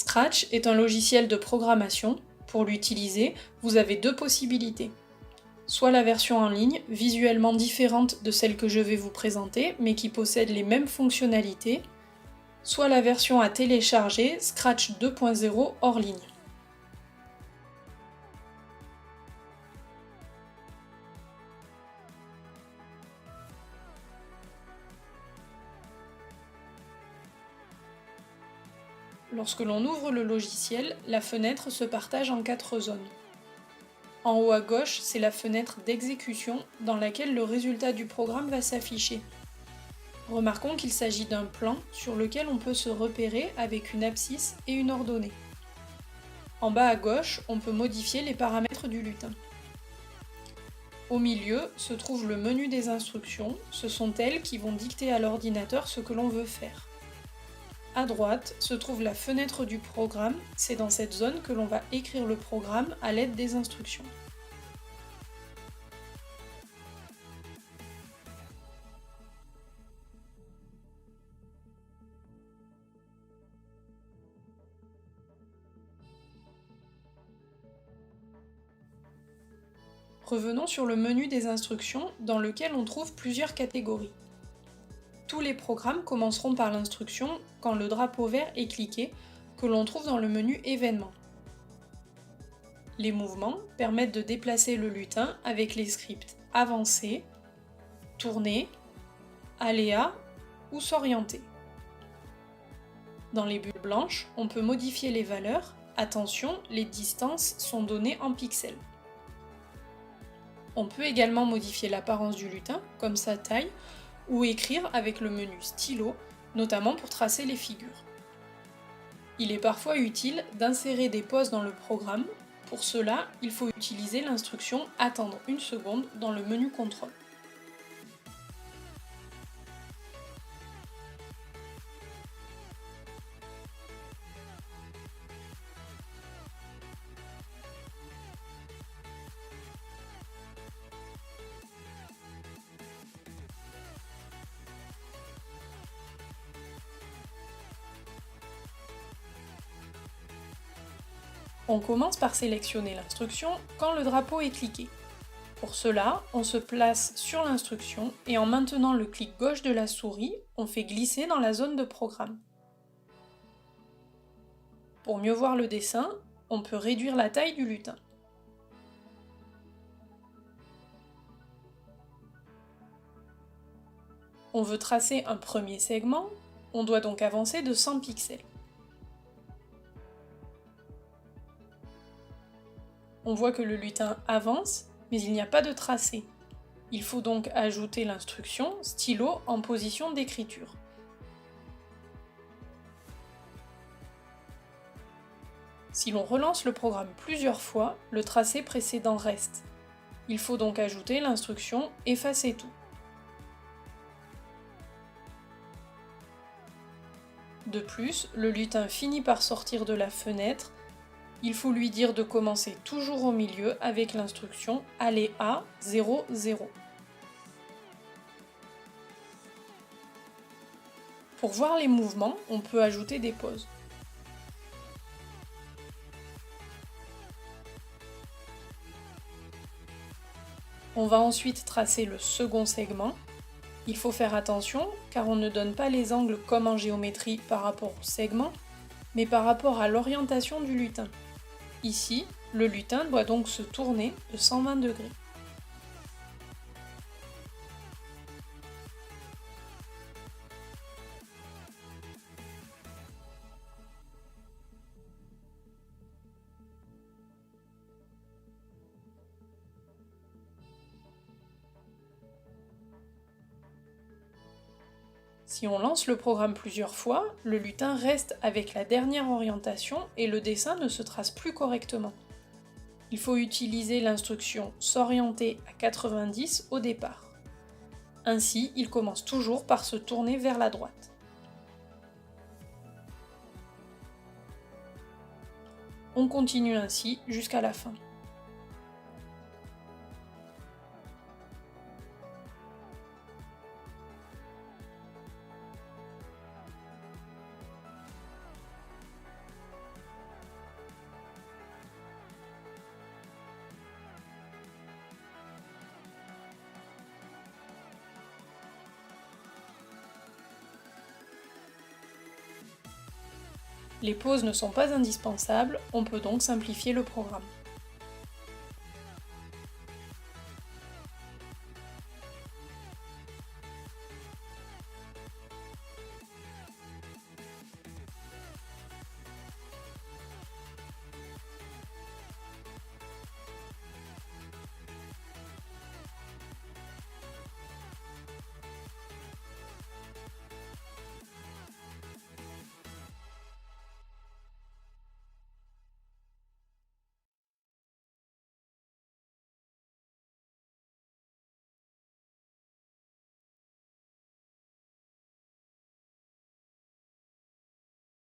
Scratch est un logiciel de programmation. Pour l'utiliser, vous avez deux possibilités. Soit la version en ligne, visuellement différente de celle que je vais vous présenter, mais qui possède les mêmes fonctionnalités, soit la version à télécharger, Scratch 2.0 hors ligne. Lorsque l'on ouvre le logiciel, la fenêtre se partage en 4 zones. En haut à gauche, c'est la fenêtre d'exécution dans laquelle le résultat du programme va s'afficher. Remarquons qu'il s'agit d'un plan sur lequel on peut se repérer avec une abscisse et une ordonnée. En bas à gauche, on peut modifier les paramètres du lutin. Au milieu se trouve le menu des instructions, ce sont elles qui vont dicter à l'ordinateur ce que l'on veut faire. À droite se trouve la fenêtre du programme, c'est dans cette zone que l'on va écrire le programme à l'aide des instructions. Revenons sur le menu des instructions dans lequel on trouve plusieurs catégories. Tous les programmes commenceront par l'instruction quand le drapeau vert est cliqué, que l'on trouve dans le menu Événements. Les mouvements permettent de déplacer le lutin avec les scripts Avancer, Tourner, Aléa ou S'orienter. Dans les bulles blanches, on peut modifier les valeurs. Attention, les distances sont données en pixels. On peut également modifier l'apparence du lutin, comme sa taille, ou écrire avec le menu stylo, notamment pour tracer les figures. Il est parfois utile d'insérer des pauses dans le programme. Pour cela, il faut utiliser l'instruction « Attendre une seconde » dans le menu Contrôle. On commence par sélectionner l'instruction quand le drapeau est cliqué. Pour cela, on se place sur l'instruction et en maintenant le clic gauche de la souris, on fait glisser dans la zone de programme. Pour mieux voir le dessin, on peut réduire la taille du lutin. On veut tracer un premier segment, on doit donc avancer de 100 pixels. On voit que le lutin avance, mais il n'y a pas de tracé. Il faut donc ajouter l'instruction stylo en position d'écriture. Si l'on relance le programme plusieurs fois, le tracé précédent reste. Il faut donc ajouter l'instruction effacer tout. De plus, le lutin finit par sortir de la fenêtre. Il faut lui dire de commencer toujours au milieu avec l'instruction aller à 0, 0. Pour voir les mouvements, on peut ajouter des pauses. On va ensuite tracer le second segment. Il faut faire attention car on ne donne pas les angles comme en géométrie par rapport au segment, mais par rapport à l'orientation du lutin. Ici, le lutin doit donc se tourner de 120 degrés. Si on lance le programme plusieurs fois, le lutin reste avec la dernière orientation et le dessin ne se trace plus correctement. Il faut utiliser l'instruction s'orienter à 90 au départ. Ainsi, il commence toujours par se tourner vers la droite. On continue ainsi jusqu'à la fin. Les pauses ne sont pas indispensables, on peut donc simplifier le programme.